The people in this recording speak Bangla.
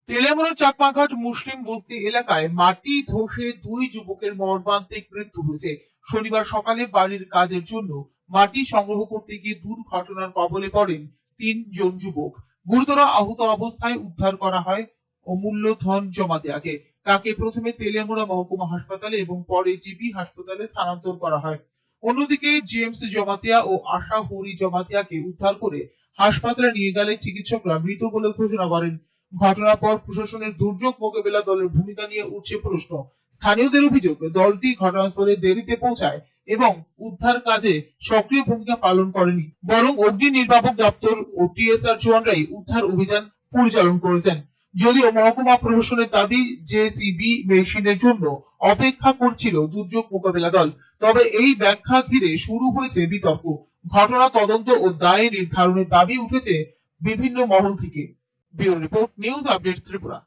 তেলিয়ামুড়ার চাকমাঘাট মুসলিম বস্তি এলাকায় মাটি ধসে দুই যুবকের মর্মান্তিক মৃত্যু হয়েছে। শনিবার সকালে বাড়ির কাজের জন্য মাটি সংগ্রহ করতে গিয়ে দুর্ঘটনার কবলে পড়েন তিনজন যুবক। গুরুতর আহত অবস্থায় উদ্ধার করা হয় অমূল্য ধন জমাতিয়াকে। তাকে প্রথমে তেলিয়ামুড়া মহকুমা হাসপাতালে এবং পরে জিবি হাসপাতালে স্থানান্তর করা হয়। অন্যদিকে জেমস জমাতিয়া ও আশা হরি জমাতিয়াকে উদ্ধার করে হাসপাতালে নিয়ে গেলে চিকিৎসকরা মৃত বলে ঘোষণা করেন। ঘটনার পর প্রশাসনের দুর্যোগ মোকাবেলা দলের ভূমিকা নিয়ে উঠছে প্রশ্ন। স্থানীয়দের অভিযোগ, দলটি ঘটনাস্থলে দেরিতে পৌঁছায় এবং উদ্ধার কাজে সক্রিয় ভূমিকা পালন করেনি, বরং অগ্নি নির্বাপক দপ্তর ও টিএসআর জওয়ানরাই উদ্ধার অভিযান পরিচালন করেছেন। যদিও মহকুমা প্রশাসনের দাবি জেসিবি মেশিনের জন্য অপেক্ষা করছিল দুর্যোগ মোকাবেলা দল, তবে এই ব্যাখ্যা ঘিরে শুরু হয়েছে বিতর্ক। ঘটনা তদন্ত ও দায় নির্ধারণের দাবি উঠেছে বিভিন্ন মহল থেকে। Bureau report, news update Tripura.